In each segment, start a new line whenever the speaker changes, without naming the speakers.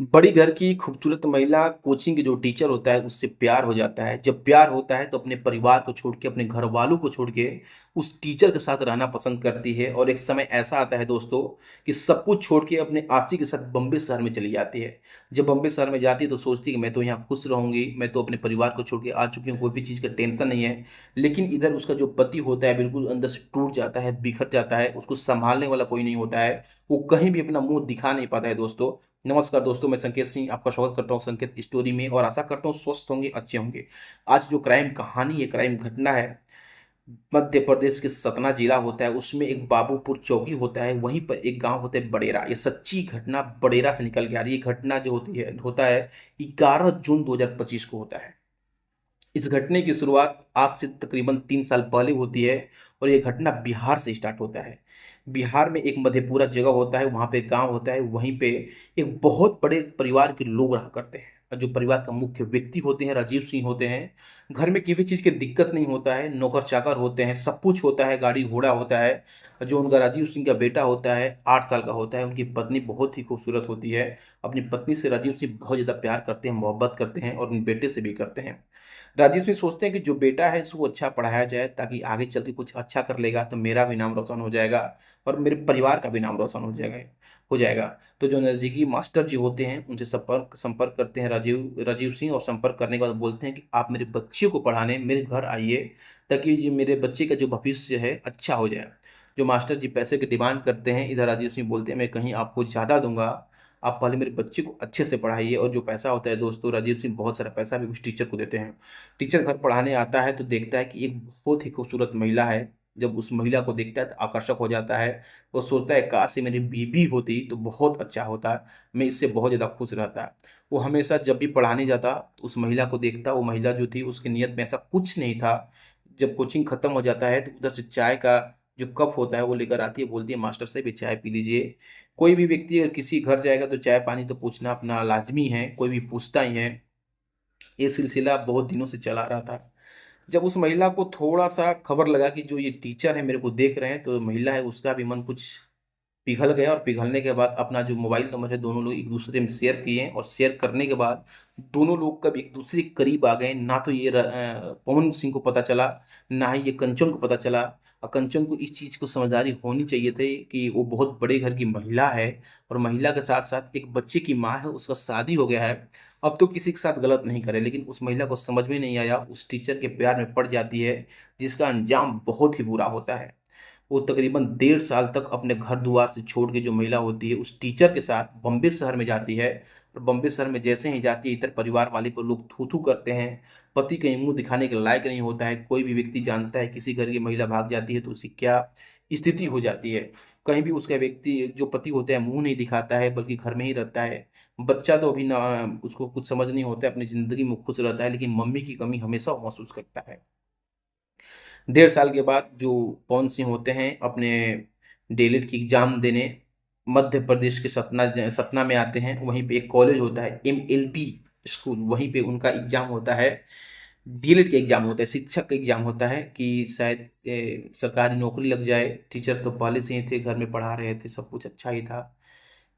बड़ी घर की खूबसूरत महिला कोचिंग के जो टीचर होता है उससे प्यार हो जाता है। जब प्यार होता है तो अपने परिवार को छोड़ के, अपने घरवालों को छोड़ के उस टीचर के साथ रहना पसंद करती है और एक समय ऐसा आता है दोस्तों कि सब कुछ छोड़ के अपने आशिक के साथ बम्बे शहर में चली जाती है। जब बम्बे शहर में जाती है तो सोचती है कि मैं तो यहाँ खुश रहूँगी, मैं तो अपने परिवार को छोड़ के आ चुकी हूँ, कोई भी चीज़ का टेंशन नहीं है। लेकिन इधर उसका जो पति होता है बिल्कुल अंदर से टूट जाता है, बिखर जाता है, उसको सँभालने वाला कोई नहीं होता है। वो कहीं भी अपना मुँह दिखा नहीं पाता है दोस्तों। नमस्कार दोस्तों, मैं संकेत सिंह आपका स्वागत करता हूँ संकेत स्टोरी में और आशा करता हूँ स्वस्थ होंगे, अच्छे होंगे। आज जो क्राइम कहानी है, क्राइम घटना है, मध्य प्रदेश के सतना जिला होता है, उसमें एक बाबूपुर चौकी होता है, वहीं पर एक गांव होता है बडेरा। ये सच्ची घटना बडेरा से निकल के आ रही है। ये घटना जो होता है 11 जून 2025 को होता है। इस घटने की शुरुआत आज से तकरीबन 3 साल पहले होती है और ये घटना बिहार से स्टार्ट होता है। बिहार में एक मधेपुरा जगह होता है, वहाँ पे गाँव होता है, वहीं पे एक बहुत बड़े परिवार के लोग रहा करते हैं। और जो परिवार का मुख्य व्यक्ति होते हैं राजीव सिंह होते हैं। घर में किसी चीज़ की दिक्कत नहीं होता है, नौकर-चाकर होते हैं, सब कुछ होता है, गाड़ी-घोड़ा होता है। जो उनका राजीव सिंह का बेटा होता है, 8 साल का होता है, उनकी पत्नी बहुत ही खूबसूरत होती है। अपनी पत्नी से राजीव सिंह बहुत ज़्यादा प्यार करते हैं, मोहब्बत करते हैं और अपने बेटे से भी करते हैं। राजेश भी सोचते हैं कि जो बेटा है उसको अच्छा पढ़ाया जाए ताकि आगे चल के कुछ अच्छा कर लेगा तो मेरा भी नाम रोशन हो जाएगा और मेरे परिवार का भी नाम रोशन हो जाएगा। तो जो नज़दीकी मास्टर जी होते हैं उनसे संपर्क संपर्क करते हैं राजीव राजीव सिंह और संपर्क करने के बाद बोलते हैं कि आप मेरे बच्चे को पढ़ाने मेरे घर आइए ताकि ये मेरे बच्चे का जो भविष्य है अच्छा हो जाए। जो मास्टर जी पैसे की डिमांड करते हैं, इधर राजीव सिंह बोलते हैं मैं कहीं आपको ज़्यादा दूंगा, आप पहले मेरे बच्चे को अच्छे से पढ़ाइए। और जो पैसा होता है दोस्तों, राजीव सिंह बहुत सारा पैसा भी उस टीचर को देते हैं। टीचर घर पढ़ाने आता है तो देखता है कि एक बहुत ही खूबसूरत महिला है। जब उस महिला को देखता है तो आकर्षक हो जाता है। वो सोचता है काश ये मेरी बीवी होती तो बहुत अच्छा होता, मैं इससे बहुत ज़्यादा खुश रहता। वो हमेशा जब भी पढ़ाने जाता तो उस महिला को देखता, वो महिला जो थी उसकी नीयत में ऐसा कुछ नहीं था। जब कोचिंग खत्म हो जाता है तो उधर से चाय का जो कप होता है वो लेकर आती है, बोलती है मास्टर साहब ये चाय पी लीजिए। कोई भी व्यक्ति अगर किसी घर जाएगा तो चाय पानी तो पूछना अपना लाजमी है, कोई भी पूछता ही है। ये सिलसिला बहुत दिनों से चला रहा था। जब उस महिला को थोड़ा-सा खबर लगा कि जो ये टीचर है मेरे को देख रहे हैं, तो महिला है उसका भी मन कुछ पिघल गया और पिघलने के बाद अपना जो मोबाइल नंबर है दोनों लोग एक-दूसरे में शेयर किए और शेयर करने के बाद दोनों लोग कब एक-दूसरे के करीब आ गए। ना तो ये पवन सिंह को पता चला, ना ही ये कंचन को पता चला। और कंचन को इस चीज़ को समझदारी होनी चाहिए थी कि वो बहुत बड़े घर की महिला है और महिला के साथ-साथ एक बच्चे की माँ है, उसका शादी हो गया है। अब तो किसी के साथ गलत नहीं करे, लेकिन उस महिला को समझ में नहीं आया, उस टीचर के प्यार में पड़ जाती है, जिसका अंजाम बहुत ही बुरा होता है। वो तकरीबन 1.5 साल तक अपने घर-दुआर से छोड़ के जो महिला होती है, उस टीचर के साथ बॉम्बे शहर में जाती है और बॉम्बे शहर में जैसे ही जाती है, इधर परिवार वाले को लोग थू-थू करते हैं। पति कहीं मुँह दिखाने के लायक नहीं होता है। कोई भी व्यक्ति जानता है किसी घर की महिला भाग जाती है तो उसकी क्या स्थिति हो जाती है। कहीं भी उसका व्यक्ति जो पति होता है मुँह नहीं दिखाता है बल्कि घर में ही रहता है। बच्चा तो अभी ना उसको कुछ समझ नहीं होता है, अपनी ज़िंदगी में खुश रहता है, लेकिन मम्मी की कमी हमेशा वो महसूस करता है। 1.5 साल के बाद जो पवन सिंह होते हैं अपने डीएलएड की एग्ज़ाम देने मध्य प्रदेश के सतना में आते हैं। वहीं पे एक कॉलेज होता है एमएलबी स्कूल, वहीं पे उनका एग्ज़ाम होता है। डीएलएड का एग्ज़ाम होता है, शिक्षक का एग्ज़ाम होता है कि शायद सरकारी नौकरी लग जाए। टीचर तो पहले से ही थे, घर में पढ़ा रहे थे, सब कुछ अच्छा ही था।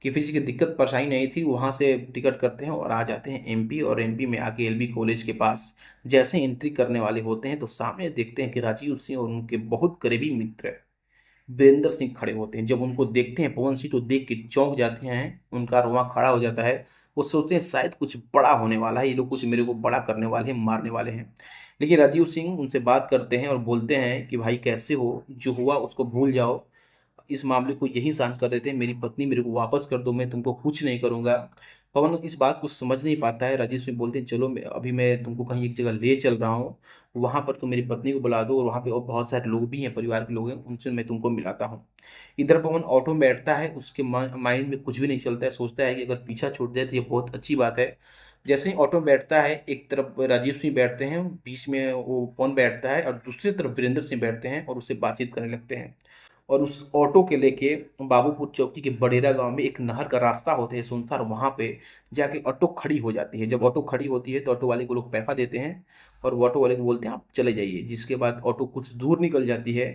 किसी चीज़ की दिक्कत परेशानी नहीं थी, वहाँ से टिकट करते हैं और आ जाते हैं एमपी और एमपी में आके एलबी कॉलेज के पास जैसे एंट्री करने वाले होते हैं तो सामने देखते हैं कि राजीव सिंह और उनके बहुत करीबी मित्र वीरेंद्र सिंह खड़े होते हैं। जब उनको देखते हैं पवन सिंह तो देख के चौंक जाते हैं, उनका रोंवा खड़ा हो जाता है। वो सोचते हैं शायद कुछ बड़ा होने वाला है, ये लोग कुछ मेरे को बड़ा करने वाले हैं, मारने वाले हैं। लेकिन राजीव सिंह उनसे बात करते हैं और बोलते हैं कि भाई कैसे हो? जो हुआ उसको भूल जाओ। इस मामले को यहीं शांत कर देते हैं, मेरी पत्नी मेरे को वापस कर दो, मैं तुमको कुछ नहीं करूँगा। पवन इस बात को समझ नहीं पाता है, राजेश भी बोलते हैं चलो अभी मैं तुमको कहीं एक जगह ले चल रहा हूँ, वहाँ पर तुम मेरी पत्नी को बुला दो और वहाँ पे और बहुत सारे लोग भी हैं, परिवार के लोग हैं, उनसे मैं तुमको मिलाता हूँ। इधर पवन ऑटो में बैठता है, उसके माइंड में कुछ भी नहीं चलता है, सोचता है कि अगर पीछा छूट जाए तो ये बहुत अच्छी बात है। जैसे ही ऑटो में बैठता है, एक तरफ राजीव सिंह बैठते हैं, बीच में वो पवन बैठता है और दूसरी तरफ वीरेंद्र सिंह बैठते हैं और उससे बातचीत करने लगते हैं। और उस ऑटो के लेके बाबूपुर चौकी के बडेरा गांव में एक नहर का रास्ता होता है सुनसान, वहां पे जाके ऑटो खड़ी हो जाती है। जब ऑटो खड़ी होती है तो ऑटो वाले को लोग पैसा देते हैं और वो ऑटो वाले को बोलते हैं आप चले जाइए। जिसके बाद ऑटो कुछ दूर निकल जाती है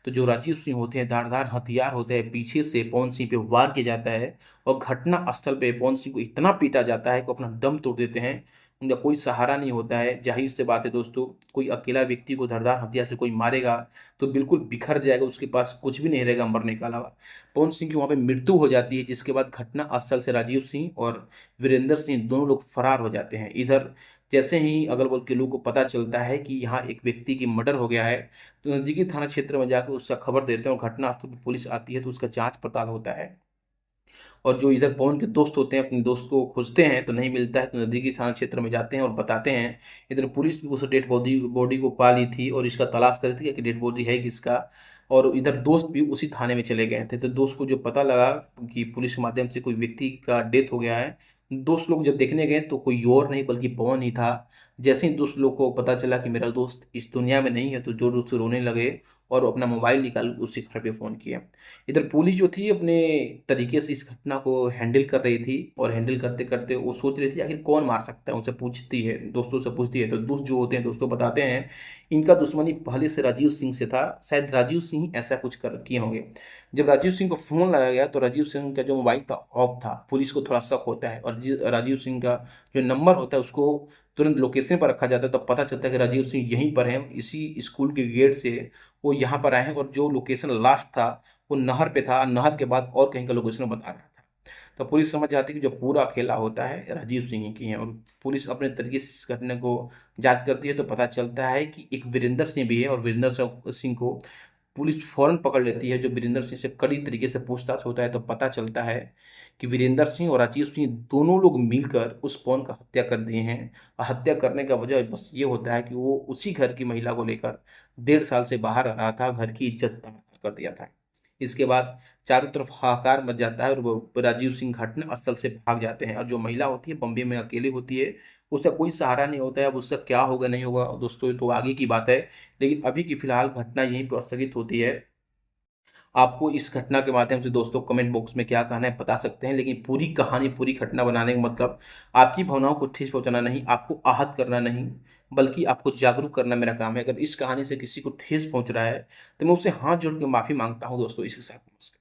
तो जो राजीव सिंह होते हैं, धारदार हथियार होते हैं, पीछे से पवन सिंह पे वार किया जाता है और घटना स्थल पे पवन सिंह को इतना पीटा जाता है कि अपना दम तोड़ देते हैं। उनका कोई सहारा नहीं होता है। जाहिर सी बात है दोस्तों, कोई अकेला व्यक्ति को धारदार हथियार से कोई मारेगा तो बिल्कुल बिखर जाएगा, उसके पास कुछ भी नहीं रहेगा मरने के अलावा। पवन सिंह की वहां पे मृत्यु हो जाती है, जिसके बाद घटना स्थल से राजीव सिंह और वीरेंद्र सिंह दोनों लोग फरार हो जाते हैं। इधर जैसे ही अगल बगल के लोगों को पता चलता है कि यहाँ एक व्यक्ति की मर्डर हो गया है, तो नजदीकी थाना क्षेत्र में जाकर उसका खबर देते हैं और घटनास्थल पर पुलिस आती है तो उसका जांच पड़ताल होता है। और जो इधर पवन के दोस्त होते हैं अपने दोस्त को खोजते हैं तो नहीं मिलता है, तो नजदीकी थाना क्षेत्र में जाते हैं और बताते हैं। इधर पुलिस भी उस डेड बॉडी बॉडी को पा ली थी और इसका तलाश कर रही थी कि डेड बॉडी है किसका। और इधर दोस्त भी उसी थाने में चले गए थे, तो दोस्त को जो पता लगा कि पुलिस के माध्यम से कोई व्यक्ति का डेथ हो गया है, दोस्त लोग जब देखने गए तो कोई और नहीं बल्कि पवन ही था। जैसे ही दोस्त लोग को पता चला कि मेरा दोस्त इस दुनिया में नहीं है तो जोर जोर से रोने लगे और अपना मोबाइल निकाल उसी घर पे फ़ोन किया। इधर पुलिस जो थी अपने तरीके से इस घटना को हैंडल कर रही थी और हैंडल करते करते वो सोच रही थी आखिर कौन मार सकता है, उनसे पूछती है, दोस्तों से पूछती है, तो दोस्त जो होते हैं दोस्तों बताते हैं इनका दुश्मनी पहले से राजीव सिंह से था, शायद राजीव सिंह ऐसा कुछ कर किए होंगे। जब राजीव सिंह को फोन लगाया गया तो राजीव सिंह का जो मोबाइल था ऑफ था। पुलिस को थोड़ा शक होता है और राजीव सिंह का जो नंबर होता है उसको तुरंत लोकेशन पर रखा जाता है, तो पता चलता है कि राजीव सिंह यहीं पर हैं, इसी स्कूल के गेट से वो यहाँ पर आए हैं। और जो लोकेशन लास्ट था वो नहर पे था, नहर के बाद और कहीं का लोकेशन बता रहा था। तो पुलिस समझ जाती है कि जो पूरा खेला होता है राजीव सिंह ही की है। और पुलिस अपने तरीके से इस घटना को जांच करती है तो पता चलता है कि एक वीरेंद्र सिंह भी है और वीरेंद्र सिंह को पुलिस फौरन पकड़ लेती है। जो वीरेंद्र सिंह से कड़ी तरीके से पूछताछ होता है तो पता चलता है कि वीरेंद्र सिंह और राजीव सिंह दोनों लोग मिलकर उस पवन का हत्या कर दिए हैं। और हत्या करने का वजह बस ये होता है कि वो उसी घर की महिला को लेकर 1.5 साल से बाहर रह रहा था, घर की इज्जत तबाह कर दिया था। इसके बाद चारों तरफ हाहाकार मच जाता है और वो राजीव सिंह घटना स्थल से भाग जाते हैं। और जो महिला होती है बम्बई में अकेली होती है, उसका कोई सहारा नहीं होता है। अब उसका क्या होगा नहीं होगा दोस्तों ये तो आगे की बात है, लेकिन अभी की फिलहाल घटना यहीं पर स्थगित होती है। आपको इस घटना के माध्यम से दोस्तों कमेंट बॉक्स में क्या कहना है बता सकते हैं, लेकिन पूरी कहानी पूरी घटना बनाने का मतलब आपकी भावनाओं को ठेस पहुंचाना नहीं, आपको आहत करना नहीं, बल्कि आपको जागरूक करना मेरा काम है। अगर इस कहानी से किसी को ठेस पहुंच रहा है तो मैं उससे हाथ जोड़ के माफी मांगता हूं दोस्तों। इसके साथ नमस्कार।